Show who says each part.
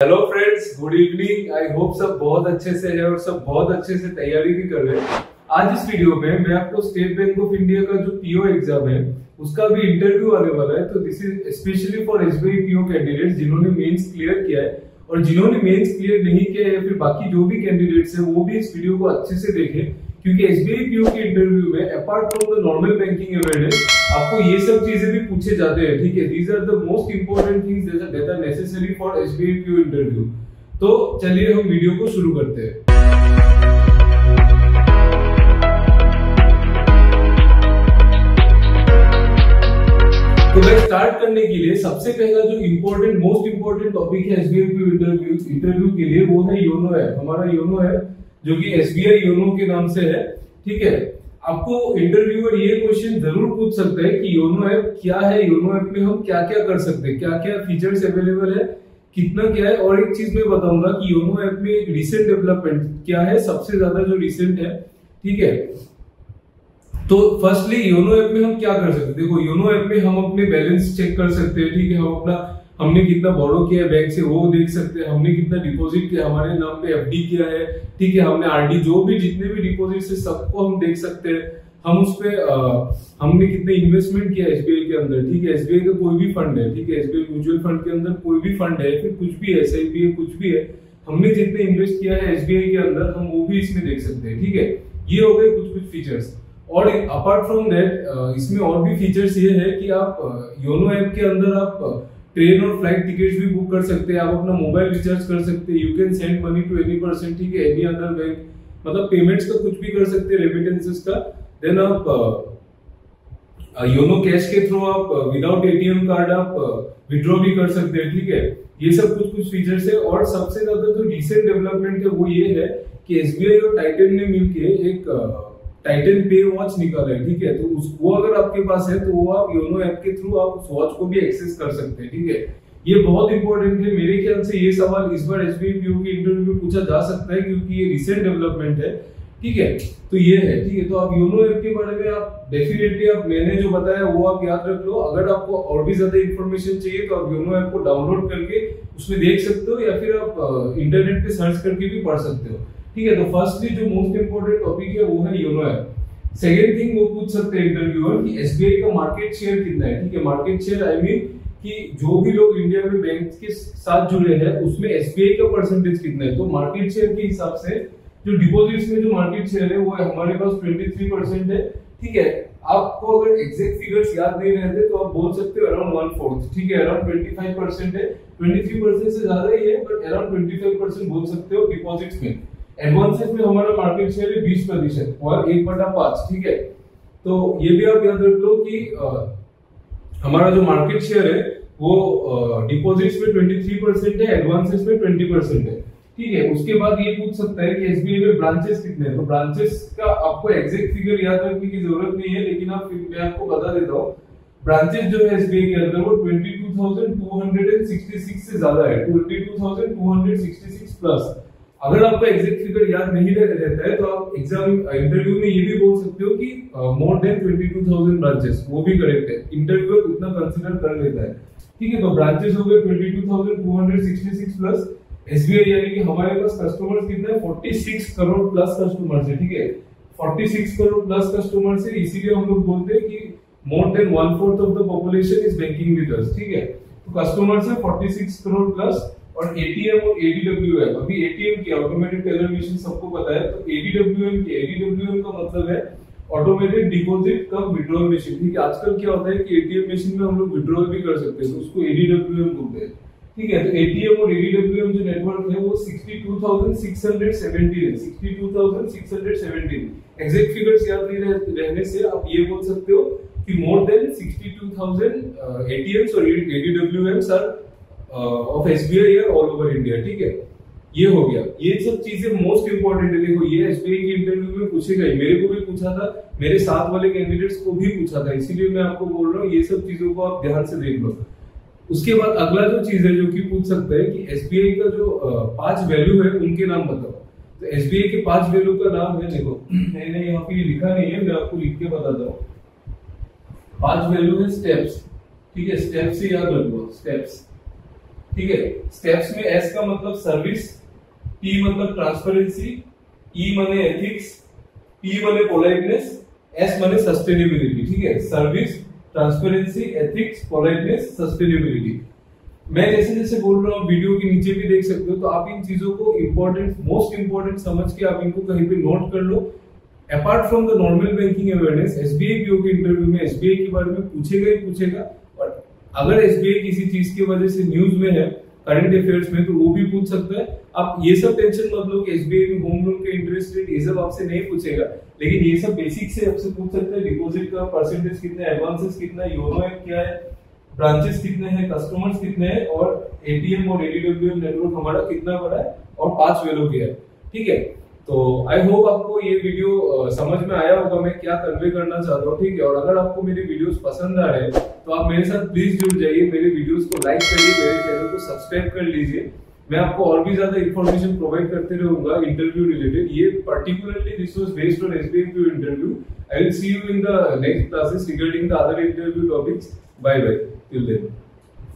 Speaker 1: Hello friends, good evening. I hope सब बहुत अच्छे से है और सब बहुत अच्छे से तैयारी भी कर रहे हैं। आज इस वीडियो में मैं आपको स्टेट बैंक ऑफ इंडिया का जो पीओ एग्जाम है उसका भी इंटरव्यू आने वाला है। तो this is specially for SBI PO candidates जिन्होंने मेंस क्लियर किया है, और जिन्होंने मेंस क्लियर नहीं किया है या फिर बाकी जो भी कैंडिडेट्स हैं वो भी इस वीडियो को अच्छे से देखें, क्योंकि एसबीआई पीओ के इंटरव्यू में apart from the normal banking awareness आपको ये सब चीजें भी पूछे जाते हैं। ठीक है, these are the most important things that are necessary for SBI PO interview. तो चलिए हम वीडियो को शुरू करते हैं। तो भाई स्टार्ट करने के लिए सबसे पहला जो इंपॉर्टेंट मोस्ट इंपॉर्टेंट टॉपिक है एसबीआई पीओ इंटरव्यू के लिए वो है योनो ऐप। हमारा योनो ऐप जो कि एसबीआई योनो के नाम से है। ठीक है, आपको इंटरव्यूअर ये क्वेश्चन जरूर पूछ सकता है कि योनो ऐप क्या है, योनो ऐप में हम क्या क्या कर सकते हैं, क्या क्या फीचर्स अवेलेबल है, कितना क्या है। और एक चीज मैं बताऊंगा कि योनो ऐप में एक रिसेंट डेवलपमेंट क्या है, सबसे ज्यादा जो रिसेंट है। ठीक है, तो फर्स्टली योनो ऐप में हम क्या कर सकते हैं। देखो, योनो ऐप में हम अपने बैलेंस चेक कर सकते हैं। ठीक है, हमने कितना बोरो किया है बैंक से वो देख सकते हैं, हमने कितना डिपॉजिट किया, हमारे नाम पे एफडी किया है। ठीक है, हमने आरडी जो भी जितने भी डिपॉजिट है सबको हम देख सकते हैं। हम उस पे हमने कितने इन्वेस्टमेंट किया एसबीआई के अंदर। ठीक है, एसबीआई का कोई भी फंड है, ठीक है, एसबीआई म्यूचुअल फंड के अंदर कोई भी फंड है, फिर कुछ भी एसआईपी है, कुछ भी है, हमने जितने इन्वेस्ट किया है एसबीआई के अंदर हम वो भी इसमें देख सकते हैं। ठीक है, ये हो गए कुछ कुछ फीचर्स। और अपार्ट फ्रॉम दैट इसमें और भी फीचर्स ये है कि आप योनो ऐप के अंदर आप ट्रेन और फ्लाइट टिकट्स भी बुक कर सकते हैं, आप अपना मोबाइल रिचार्ज कर सकते हैं, you can send money to any person. ठीक है, एनी अदर बैंक, मतलब पेमेंट्स का कुछ भी कर सकते हैं, रेमिटेंसेस का। देन आप योनो कैश के थ्रू आप विदाउट एटीएम कार्ड आप विड्रॉ भी कर सकते हैं। ठीक है, ये सब कुछ कुछ फीचर्स है। और सबसे ज्यादा जो रिसेंट डेवलपमेंट है वो ये है कि एसबीआई और टाइटन ने मिलके एक टाइटन पे वॉच निकाला है। ठीक है, तो वो अगर आपके पास है तो वो आप योनो ऐप के थ्रू आप उस वॉच को भी एक्सेस कर सकते हैं। ठीक है, ये बहुत इंपॉर्टेंट है। मेरे ख्याल से ये सवाल इस बार एसबीआई पीओ के इंटरव्यू में पूछा जा सकता है, क्योंकि ये रिसेंट डेवलपमेंट है। ठीक है, तो ये है। ठीक है, तो आप योनो ऐप के बारे में आप डेफिनेटली आप मैंने जो बताया वो आप याद रख लो। अगर आपको और भी ज्यादा इंफॉर्मेशन चाहिए तो आप योनो ऐप को डाउनलोड करके उसमें देख सकते हो, या फिर आप इंटरनेट पे सर्च करके भी पढ़ सकते हो। ठीक है, तो फर्स्टली जो मोस्ट इंपोर्टेंट टॉपिक है वो है योनो ऐप। सेकेंड थिंग वो पूछ सकते हैं इंटरव्यूअर कि एसबीआई का मार्केट शेयर कितना है। ठीक है, मार्केट शेयर आई मीन कि जो भी लोग इंडिया में बैंक के साथ जुड़े हैं उसमें एसबीआई का परसेंटेज कितना है। तो मार्केट शेयर के हिसाब से जो डिपॉजिट्स में जो मार्केट शेयर है वो हमारे पास 23% है। ठीक है, आपको अगर एग्जैक्ट फिगर्स याद नहीं रहते तो आप बोल सकते हो अराउंड 1/4। ठीक है, अराउंड 25% है, 23% से ज्यादा ही है, बट अराउंड 25% बोल सकते हो डिपॉजिट्स में। एडवांसेस में हमारा मार्केट शेयर है 20% और 1/5। ठीक है, तो ये भी आप याद रख लो कि हमारा जो मार्केट शेयर है वो डिपॉजिट्स में 23% है, एडवांसेस में 20% है। ठीक है, उसके बाद ये पूछ सकता है कि एसबीआई में ब्रांचेस कितने हैं। तो ब्रांचेस का आपको एग्जैक्ट फिगर याद रखने की जरूरत नहीं है, लेकिन मैं आपको बता देता हूँ। ब्रांचेस जो है एसबीआई के अंदर वो 22,266 से ज्यादा है, 22,266 प्लस। अगर आपको एग्जैक्ट फिगर याद नहीं रहता है तो आप एग्जाम इंटरव्यू में ये भी बोल सकते हो कि मोर देन 22,000 ब्रांचेस, वो भी करेक्ट है, इंटरव्यूअर उतना कंसीडर कर लेता है। ठीक है, तो ब्रांचेस हो गए 22,266 प्लस। एसबीआई यानी कि हमारे पास कस्टमर्स कितने हैं, 46 करोड़ प्लस कस्टमर्स है। ठीक है, 46 करोड़ प्लस कस्टमर्स है, इसीलिए हम लोग बोलते हैं कि more than 1/4 of the population is banking with us. ठीक है, तो कस्टमर्स है 46 करोड़ प्लस। और एटीएम और एडीडब्ल्यूएम, अभी एटीएम की ऑटोमेटेड टेलर मशीन सबको पता है, तो एडीडब्ल्यूएम का मतलब है ऑटोमेटेड डिपॉजिट कम विड्रॉल मशीन। ठीक है, आजकल क्या होता है कि एटीएम मशीन में हम लोग विड्रॉल भी कर सकते हैं, तो उसको एडीडब्ल्यूएम बोलते हैं। ठीक है, तो एटीएम और एडीडब्ल्यूएम जो नेटवर्क है वो 62,617 है, 62,617। एग्जैक्ट फिगर्स याद नहीं रहने से आप ये बोल सकते हो कि मोर देन 62,000 एटीएम्स और ADWMs are of SBI all over India. ठीक है, ये हो गया। ये सब चीजें मोस्ट इंपोर्टेंट है। देखो, ये एसबीआई के इंटरव्यू में पूछेगा, मेरे को भी पूछा था, मेरे साथ वाले कैंडिडेट्स को भी पूछा था, इसीलिए मैं आपको बोल रहा हूँ ये सब चीजों को आप ध्यान से देख लो। उसके बाद अगला जो चीज है जो कि पूछ सकता है कि एसबीआई का जो 5 वैल्यू है उनके नाम बताओ। तो एसबीआई के 5 वैल्यू का नाम है, देखो मैंने यहाँ पे लिखा नहीं है, मैं आपको लिख के बताता हूँ। 5 वैल्यू है स्टेप्स। ठीक है, स्टेप्स से याद रखो, स्टेप्स। ठीक है। स्टेप्स में एस का मतलब सर्विस, टी मतलब ट्रांसपेरेंसी, ई माने एथिक्स, पी माने पोलाइटनेस, एस माने सस्टेनेबिलिटी। ठीक है, service, transparency, ethics, politeness, sustainability. मैं जैसे जैसे बोल रहा हूँ वीडियो के नीचे भी देख सकते हो, तो आप इन चीजों को इंपॉर्टेंट, मोस्ट इंपॉर्टेंट समझ के आप इनको कहीं पे नोट कर लो। Apart from the normal banking awareness, SBI PO के इंटरव्यू में एसबीआई के बारे में पूछेगा ही पूछेगा। और अगर एसबीआई किसी चीज की वजह से न्यूज में है, करंट अफेयर्स में, तो वो भी पूछ सकता है। आप ये सब टेंशन मत लो कि एसबीआई में होम लोन के इंटरेस्ट रेट ये सब आपसे नहीं पूछेगा, लेकिन ये सब बेसिक से आपसे पूछ सकते हैं। डिपॉजिट का परसेंटेज कितना है, एडवांसेस कितना है, योनो ऐप क्या है, ब्रांचेस कितने हैं, कस्टमर्स कितने हैं, और एटीएम और एडीडब्ल्यूएम नेटवर्क हमारा कितना बड़ा है, और 5 वेलो के है। ठीक है, तो आई होप आपको ये वीडियो समझ में आया होगा मैं क्या कन्वे करना चाहता हूँ। ठीक है, और अगर आपको मेरे वीडियोस पसंद आ रहे हैं तो आप मेरे साथ प्लीज जुड़ जाइए, मेरे वीडियोस को लाइक करिए, मेरे चैनल को सब्सक्राइब कर लीजिए। मैं आपको और भी ज्यादा इंफॉर्मेशन प्रोवाइड करते रहूंगा इंटरव्यू रिलेटेड। ये particularly this was based on SBI PO interview. I will see you in the next classes regarding the other interview topics. Bye bye, till then.